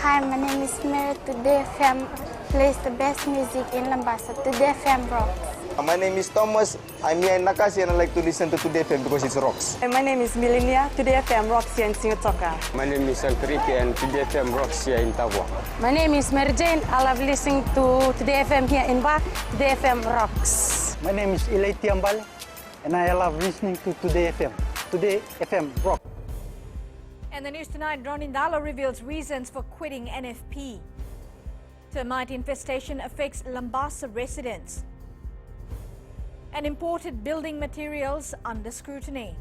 Hi, my name is Mary. Today FM plays the best music in Lambasa. Today FM rocks. My name is Thomas. I'm here in Nakasi and I like to listen to Today FM because it rocks. My name is Milenia. Today FM rocks here in Singotoka. My name is Sankriki and Today FM rocks here in Tabwa. My name is Mary Jane. I love listening to Today FM here in Ba. Today FM rocks. My name is Ilay Tiambal and I love listening to Today FM. Today FM rocks. And the news tonight, Ronindalo reveals reasons for quitting NFP. Termite infestation affects Lambasa residents. And imported building materials under scrutiny.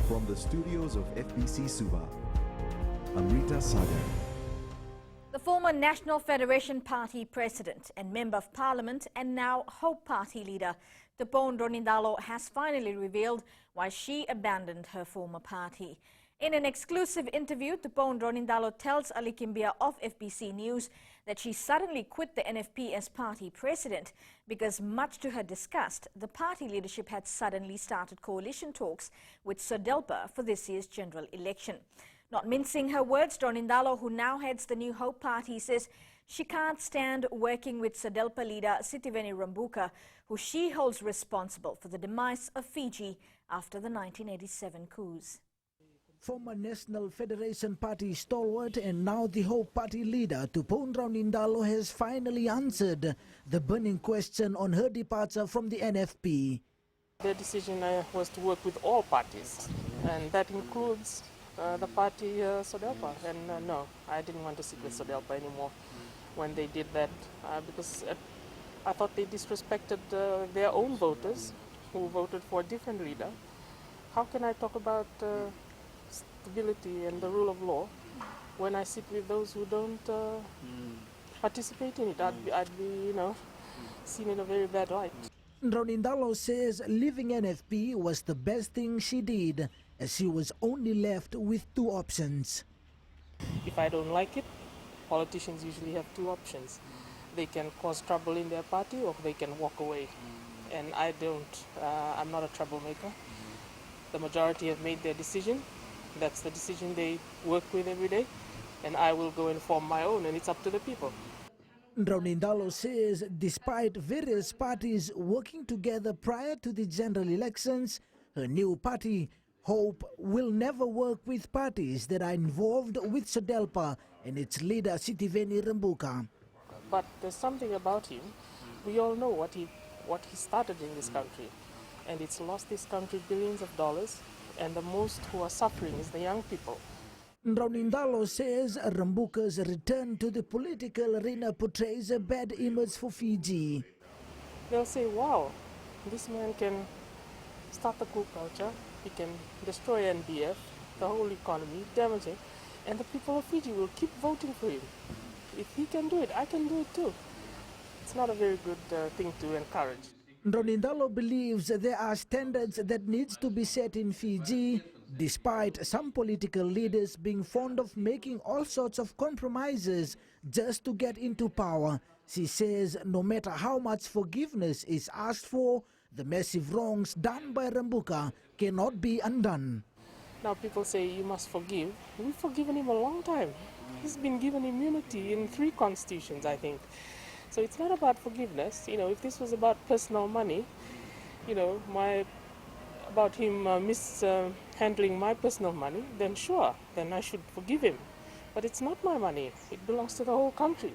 From the studios of FBC Suba, Amrita Sagar. The former National Federation Party president and member of parliament and now Hope Party leader, Tupone Ronindalo, has finally revealed why she abandoned her former party. In an exclusive interview, Tupone Ronindalo tells Ali Kimbia of FBC News that she suddenly quit the NFP as party president because, much to her disgust, the party leadership had suddenly started coalition talks with SODELPA for this year's general election. Not mincing her words, Ronindalo, who now heads the New Hope Party, says she can't stand working with SODELPA leader Sitiveni Rambuka, who she holds responsible for the demise of Fiji after the 1987 coups. Former National Federation Party stalwart and now the Hope Party leader, Tupone Ronindalo, has finally answered the burning question on her departure from the NFP. The decision was to work with all parties, and that includes the party SODELPA. And no, I didn't want to sit with SODELPA anymore when they did that because I thought they disrespected their own voters who voted for a different leader. How can I talk about stability and the rule of law when I sit with those who don't participate in it? I'd be, seen in a very bad light. Ronindalo says leaving NFP was the best thing she did, as she was only left with two options. If I don't like it, politicians usually have two options. They can cause trouble in their party or they can walk away. And I don't. I'm not a troublemaker. The majority have made their decision. That's the decision they work with every day, and I will go and form my own, and it's up to the people. Ronindalo says despite various parties working together prior to the general elections, her new party, Hope, will never work with parties that are involved with SODELPA and its leader Sitiveni Rambuka. But there's something about him. We all know what he started in this country, and it's lost this country billions of dollars. And the most who are suffering is the young people. Ronindalo says Rambuka's return to the political arena portrays a bad image for Fiji. They'll say, wow, this man can start the coup culture, he can destroy NBF, the whole economy, damage it, and the people of Fiji will keep voting for him. If he can do it, I can do it too. It's not a very good thing to encourage. Ronindalo believes there are standards that needs to be set in Fiji, despite some political leaders being fond of making all sorts of compromises just to get into power. She says no matter how much forgiveness is asked for, the massive wrongs done by Rambuka cannot be undone. Now people say you must forgive. We've forgiven him a long time. He's been given immunity in 3 constitutions, I think. So it's not about forgiveness. If this was about personal money, about him mishandling my personal money, then sure, then I should forgive him. But it's not my money. It belongs to the whole country.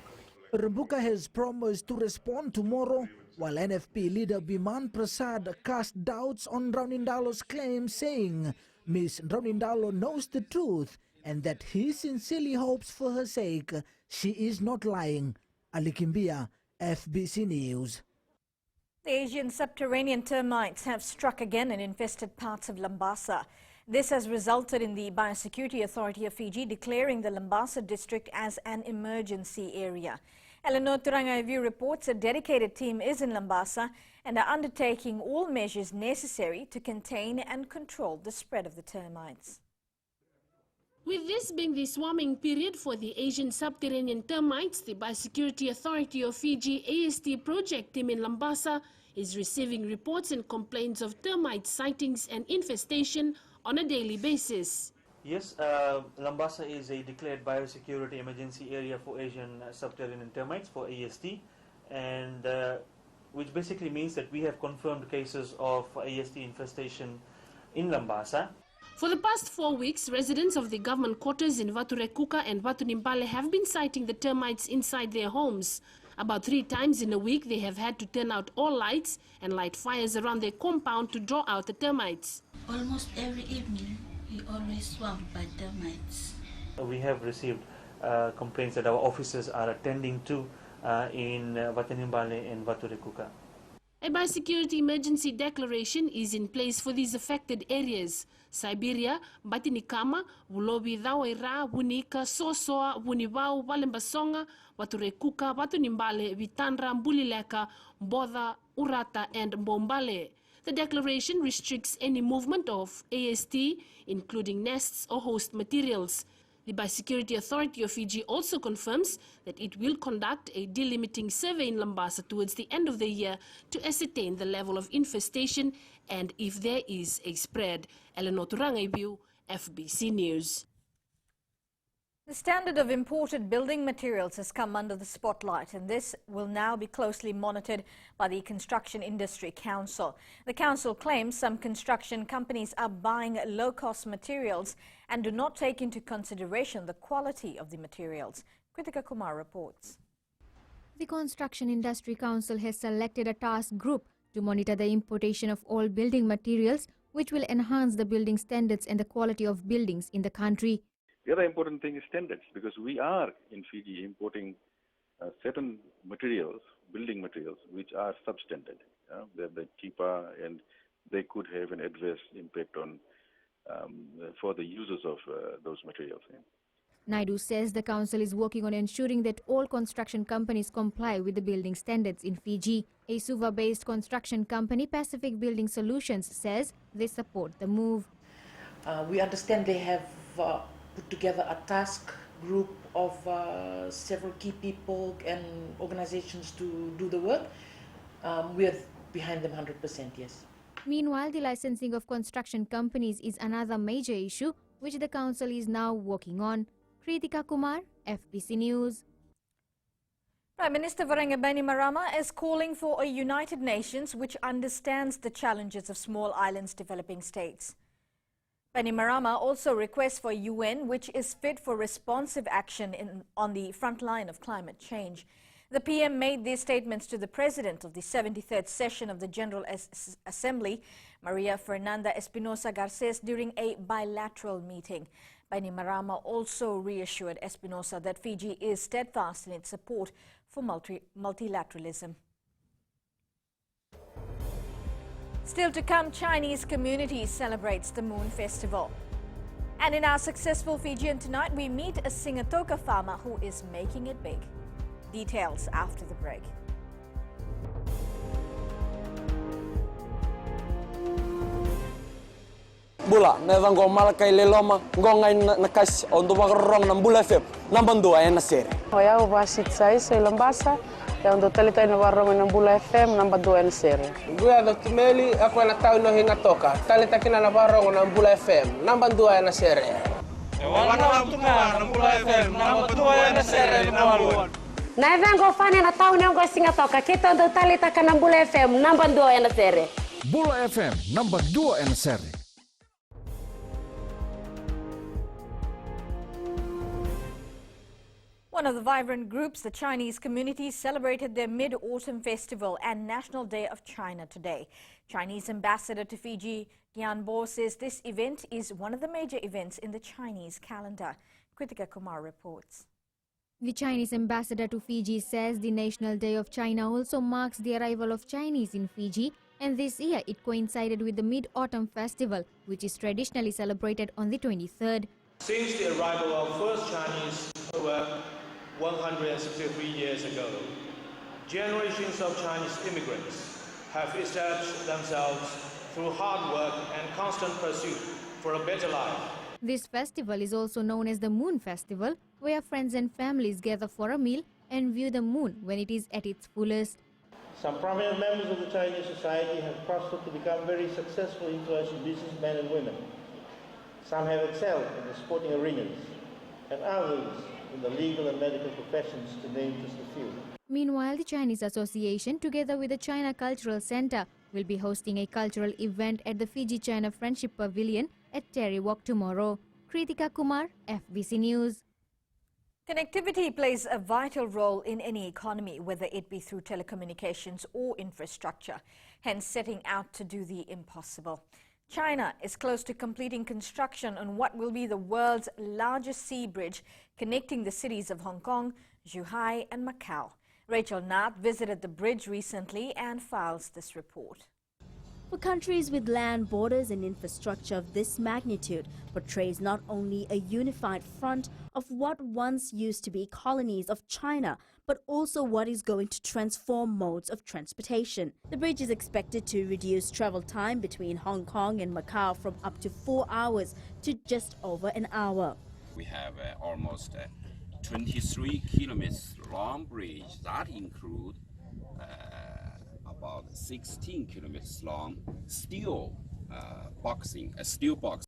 Rambuka has promised to respond tomorrow, while NFP leader Biman Prasad cast doubts on Ronindalo's claim, saying Ms. Ronindalo knows the truth and that he sincerely hopes for her sake she is not lying. Ali Kimbia, FBC News. The Asian subterranean termites have struck again and infested parts of Lambasa. This has resulted in the Biosecurity Authority of Fiji declaring the Lambasa district as an emergency area. Eleanor Turangaivu reports a dedicated team is in Lambasa and are undertaking all measures necessary to contain and control the spread of the termites. With this being the swarming period for the Asian subterranean termites, the Biosecurity Authority of Fiji AST project team in Lambasa is receiving reports and complaints of termite sightings and infestation on a daily basis. Yes, Lambasa is a declared biosecurity emergency area for Asian subterranean termites, for AST, and which basically means that we have confirmed cases of AST infestation in Lambasa. For the past 4 weeks, residents of the government quarters in Vaturekuka and Vatunimbale have been sighting the termites inside their homes. About 3 times in a week, they have had to turn out all lights and light fires around their compound to draw out the termites. Almost every evening, we always swamped by termites. We have received complaints that our officers are attending to in Vatunimbale and Vaturekuka. A biosecurity emergency declaration is in place for these affected areas. Siberia, Batinikama, Vulobi Dhawera, Wunika, Sosoa, Vunibau, Walembasonga, Vaturekuka, Vatunimbale, Vitandra, Mbulileka, Mbodha, Urata and Mbombale. The declaration restricts any movement of AST, including nests or host materials. The Biosecurity Authority of Fiji also confirms that it will conduct a delimiting survey in Lambasa towards the end of the year to ascertain the level of infestation and if there is a spread. Eleanor Turangaibiu, FBC News. The standard of imported building materials has come under the spotlight, and this will now be closely monitored by the Construction Industry Council. The council claims some construction companies are buying low-cost materials and do not take into consideration the quality of the materials. Kritika Kumar reports. The Construction Industry Council has selected a task group to monitor the importation of all building materials, which will enhance the building standards and the quality of buildings in the country. The other important thing is standards, because we are in Fiji importing certain materials, building materials, which are substandard. They're cheaper and they could have an adverse impact on for the users of those materials. Naidu says the council is working on ensuring that all construction companies comply with the building standards in Fiji. A Suva-based construction company, Pacific Building Solutions, says they support the move. We understand they have put together a task group of several key people and organizations to do the work. We are behind them 100%, yes. Meanwhile, the licensing of construction companies is another major issue which the council is now working on. Kritika Kumar, FBC News. Prime Minister Varanger Bainimarama is calling for a United Nations which understands the challenges of small islands developing states. Bainimarama also requests for UN which is fit for responsive action on the front line of climate change. The PM made these statements to the President of the 73rd session of the General Assembly, Maria Fernanda Espinosa Garces, during a bilateral meeting. Bainimarama also reassured Espinosa that Fiji is steadfast in its support for multilateralism. Still to come, Chinese community celebrates the Moon Festival. And in our Successful Fijian tonight, we meet a Singatoka farmer who is making it big. Details after the break. Bula, nevang gomal kay leloma, gongay nakas on tumakarong ng Bula FM, nambandua ay nasir. Hoya ubasit sai sa Lambasa, ya ndo talita na warong ng Bula FM, nambandua ay nasir. Guya Dr. Meli, ako na tao no hingatoka, talita kina na warong ng Bula FM, nambandua ay nasir. Wana tuma ng Bula FM, nambandua ay nasir nawaluan. Nevang go fani na tao no Singatoka, kita ndo talita ka ng Bula FM, nambandua ay nasir. Bula FM, nambandua ay nasir. One of the vibrant groups, the Chinese community, celebrated their Mid-Autumn Festival and National Day of China today. Chinese ambassador to Fiji, Gian Bo, says this event is one of the major events in the Chinese calendar. Kritika Kumar reports. The Chinese ambassador to Fiji says the National Day of China also marks the arrival of Chinese in Fiji, and this year it coincided with the Mid-Autumn Festival, which is traditionally celebrated on the 23rd. Since the arrival of first Chinese over 163 years ago, generations of Chinese immigrants have established themselves through hard work and constant pursuit for a better life. This festival is also known as the Moon Festival, where friends and families gather for a meal and view the moon when it is at its fullest. Some prominent members of the Chinese society have prospered to become very successful, influential businessmen and women. Some have excelled in the sporting arenas, and others in the legal and medical professions, to name just a few. Meanwhile, the Chinese Association, together with the China Cultural Center, will be hosting a cultural event at the Fiji-China Friendship Pavilion at Terry Walk tomorrow. Kritika Kumar, FBC News. Connectivity plays a vital role in any economy, whether it be through telecommunications or infrastructure, hence setting out to do the impossible. China is close to completing construction on what will be the world's largest sea bridge connecting the cities of Hong Kong, Zhuhai and Macau. Rachel Nath visited the bridge recently and files this report. For countries with land borders and infrastructure of this magnitude portrays not only a unified front of what once used to be colonies of China, but also what is going to transform modes of transportation. The bridge is expected to reduce travel time between Hong Kong and Macau from up to 4 hours to just over an hour. We have almost 23 kilometers long bridge that include about 16 kilometers long steel box.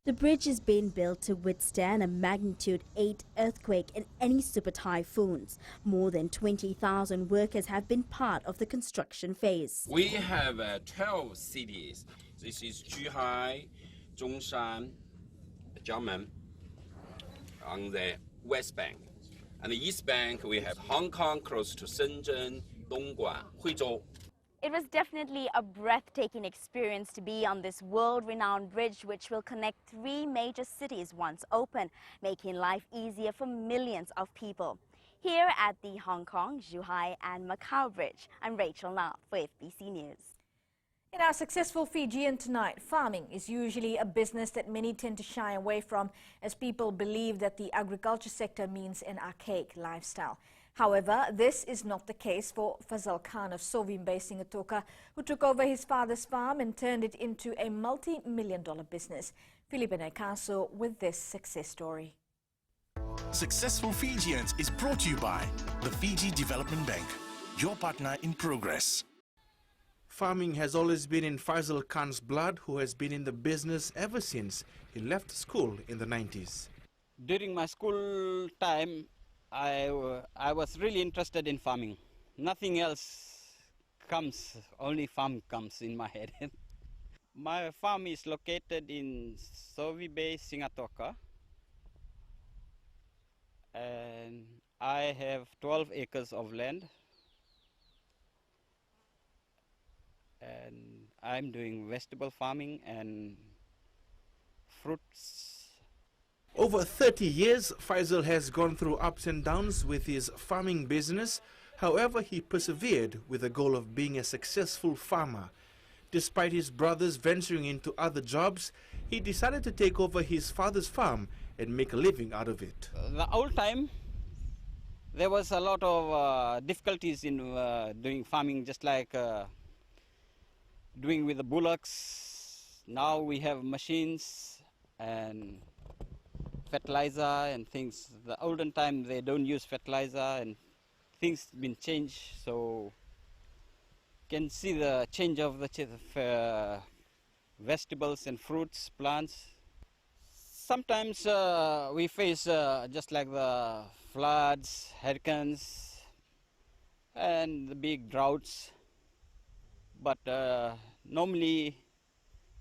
The bridge is being built to withstand a magnitude 8 earthquake and any super typhoons. More than 20,000 workers have been part of the construction phase. We have 12 cities. This is Zhuhai, Zhongshan, Jiangmen on the west bank. On the east bank, we have Hong Kong close to Shenzhen, Dongguan, Huizhou. It was definitely a breathtaking experience to be on this world-renowned bridge, which will connect 3 major cities once open, making life easier for millions of people. Here at the Hong Kong, Zhuhai and Macau Bridge, I'm Rachel Nath for FBC News. In our Successful Fijian tonight, farming is usually a business that many tend to shy away from, as people believe that the agriculture sector means an archaic lifestyle. However, this is not the case for Fazal Khan of Sovimbe, Singatoka, who took over his father's farm and turned it into a multi-million-dollar business. Felipe Nakaso with this success story. Successful Fijians is brought to you by the Fiji Development Bank, your partner in progress. Farming has always been in Faisal Khan's blood, who has been in the business ever since he left school in the 90s. During my school time, I was really interested in farming. Nothing else comes, only farm comes in my head. My farm is located in Sovimbe, Singatoka, and I have 12 acres of land, and I'm doing vegetable farming and fruits. Over 30 years, Faisal has gone through ups and downs with his farming business. However, he persevered with the goal of being a successful farmer. Despite his brothers venturing into other jobs, he decided to take over his father's farm and make a living out of it. The old time, there was a lot of difficulties in doing farming, just like doing with the bullocks. Now we have machines and fertilizer and things. The olden time they don't use fertilizer and things been changed, so can see the change of the vegetables and fruits, plants. Sometimes we face just like the floods, hurricanes and the big droughts, but normally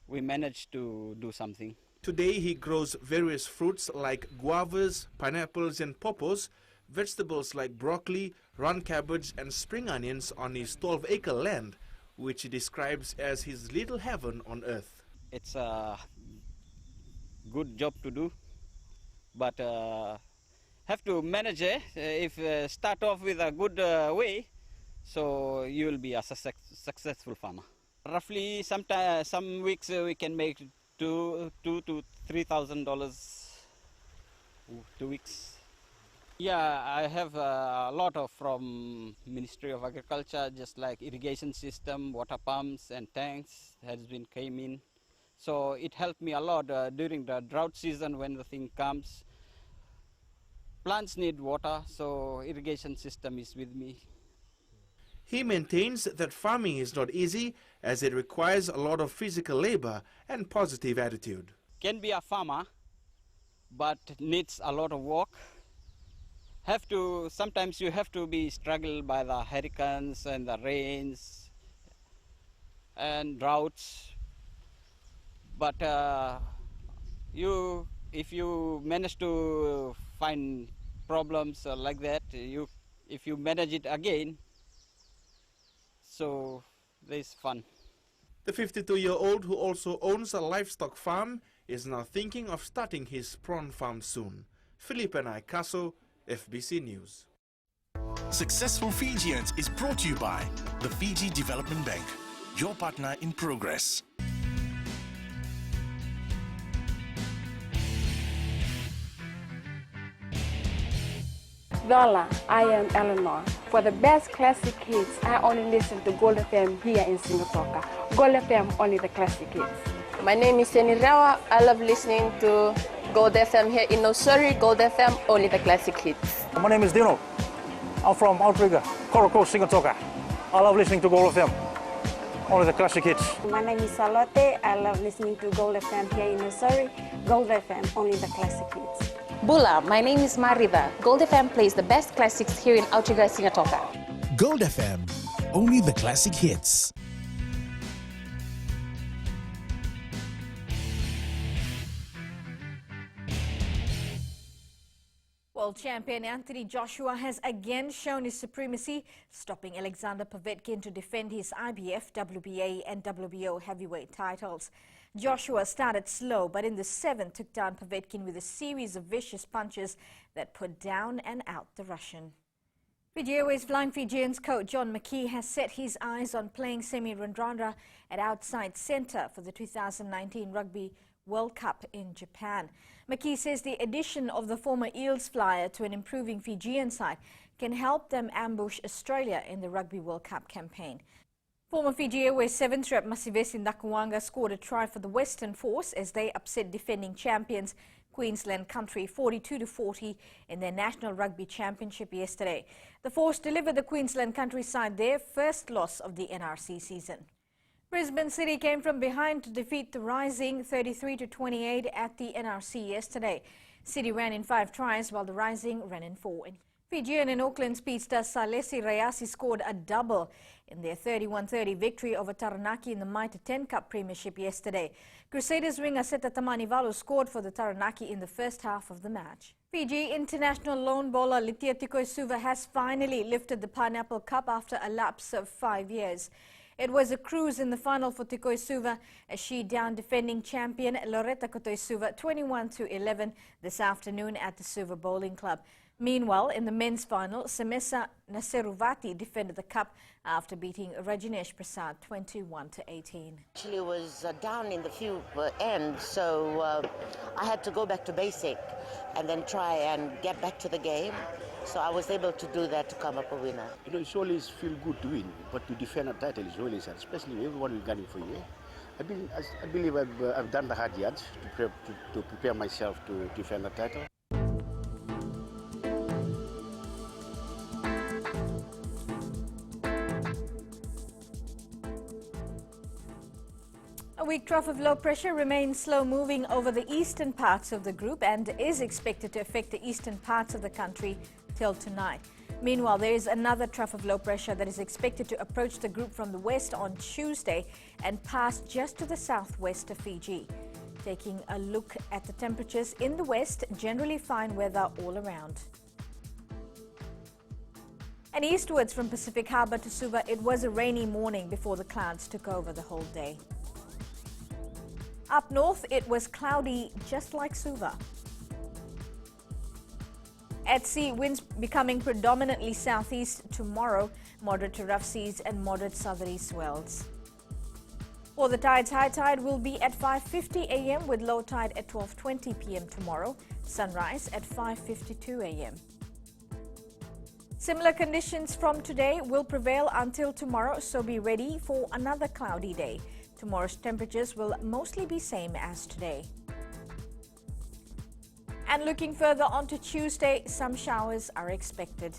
we manage to do something. Today he grows various fruits like guavas, pineapples and pawpaws, vegetables like broccoli, round cabbage and spring onions on his 12-acre land, which he describes as his little heaven on earth. It's a good job to do, but have to manage it. If start off with a good way, so you will be a successful farmer. Roughly, some weeks we can make $2,000 to $3,000 2 weeks. Yeah, I have a lot of from Ministry of Agriculture, just like irrigation system, water pumps and tanks has been came in. So it helped me a lot during the drought season when the thing comes. Plants need water, so irrigation system is with me. He maintains that farming is not easy, as it requires a lot of physical labor and positive attitude. Can be a farmer but needs a lot of work. Sometimes you have to be struggled by the hurricanes and the rains and droughts. But if you manage to find problems like that, if you manage it again, so there's fun. The 52-year-old, who also owns a livestock farm, is now thinking of starting his prawn farm soon. Felipe Naikaso, FBC News. Successful Fijians is brought to you by the Fiji Development Bank, your partner in progress. Dola, I am Eleanor. For the best classic hits, I only listen to Gold FM here in Singapore. Gold FM, only the classic hits. My name is Seni Rawa. I love listening to Gold FM here in Nosuri. Gold FM, only the classic hits. My name is Dino. I'm from Outrigger, Koroko, Singatoka. I love listening to Gold FM, only the classic hits. My name is Salote. I love listening to Gold FM here in Nosuri. Gold FM, only the classic hits. Bula, my name is Marida. Gold FM plays the best classics here in Outrigger, Singatoka. Gold FM, only the classic hits. World champion Anthony Joshua has again shown his supremacy, stopping Alexander Povetkin to defend his IBF, WBA and WBO heavyweight titles. Joshua started slow, but in the 7th took down Povetkin with a series of vicious punches that put down and out the Russian. Fiji Airways Flying Fijians coach John McKee has set his eyes on playing Semi Radradra at outside centre for the 2019 Rugby World Cup in Japan. McKee says the addition of the former Eels flyer to an improving Fijian side can help them ambush Australia in the Rugby World Cup campaign. Former Fiji Airways 7th rep Masivesi Ndakuwanga scored a try for the Western Force as they upset defending champions Queensland Country 42-40 in their National Rugby Championship yesterday. The Force delivered the Queensland Country side their first loss of the NRC season. Brisbane City came from behind to defeat the Rising 33-28 at the NRC yesterday. City ran in 5 tries while the Rising ran in 4. Fijian and Auckland speedster Salesi Rayasi scored a double in their 31-30 victory over Taranaki in the Mitre 10 Cup Premiership yesterday. Crusaders winger Seta Tamanivalu scored for the Taranaki in the first half of the match. Fiji international lone bowler Lithia Tikoisuva has finally lifted the Pineapple Cup after a lapse of 5 years. It was a cruise in the final for Tikoisuva as she downed defending champion Loretta Kotoisuva 21-11 this afternoon at the Suva Bowling Club. Meanwhile, in the men's final, Semesa Naseruvati defended the cup after beating Rajinesh Prasad 21-18. Actually was down in the few end, so I had to go back to basic and then try and get back to the game. So I was able to do that to come up a winner. You know, it's always feel good to win, but to defend a title is always hard, especially everyone is gunning for you. I believe I've done the hard yards to prepare myself to defend the title. A weak trough of low pressure remains slow-moving over the eastern parts of the group and is expected to affect the eastern parts of the country till tonight. Meanwhile, there is another trough of low pressure that is expected to approach the group from the west on Tuesday and pass just to the southwest of Fiji. Taking a look at the temperatures in the west, generally fine weather all around. And eastwards from Pacific Harbour to Suva, it was a rainy morning before the clouds took over the whole day. Up north, it was cloudy just like Suva. At sea, winds becoming predominantly southeast tomorrow, moderate to rough seas and moderate southerly swells. For the tides, high tide will be at 5:50 a.m. with low tide at 12:20 p.m. tomorrow, sunrise at 5:52 a.m. Similar conditions from today will prevail until tomorrow, so be ready for another cloudy day. Tomorrow's temperatures will mostly be same as today. And looking further on to Tuesday, some showers are expected.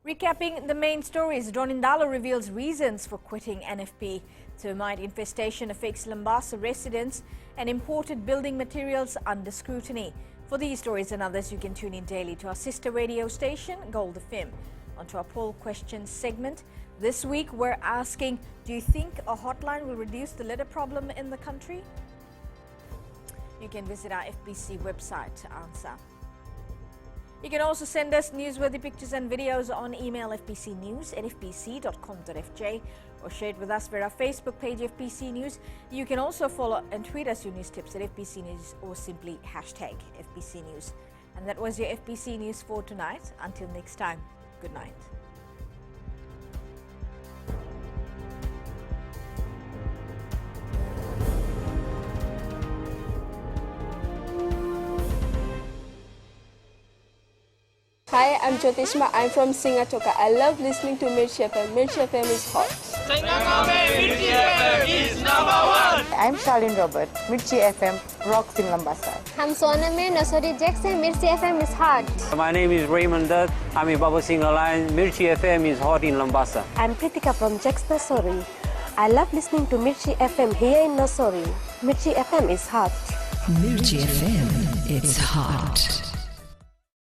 Recapping the main stories, Ronindalo reveals reasons for quitting NFP. Termite infestation affects Lambasa residents and imported building materials under scrutiny. For these stories and others, you can tune in daily to our sister radio station, Gold FM. Onto our poll questions segment. This week, we're asking, do you think a hotline will reduce the litter problem in the country? You can visit our FBC website to answer. You can also send us newsworthy pictures and videos on email fbcnews@fbc.com.fj or share it with us via our Facebook page FBC News. You can also follow and tweet us your news tips at FBC News or simply hashtag FBC News. And that was your FBC News for tonight. Until next time, good night. Hi, I'm Jyotishma. I'm from Singatoka. I love listening to Mirchi FM. Mirchi FM is hot. Mirchi FM is #1. I'm Charlene Robert. Mirchi FM rocks in Lambasa. I'm Soname Nasori Jackson. Mirchi FM is hot. My name is Raymond Dutt. I'm in Baba Singh Alliance. Mirchi FM is hot in Lambasa. I'm Pritika from Jackson Nasori. I love listening to Mirchi FM here in Nasori. Mirchi FM is hot. Mirchi FM, it's hot.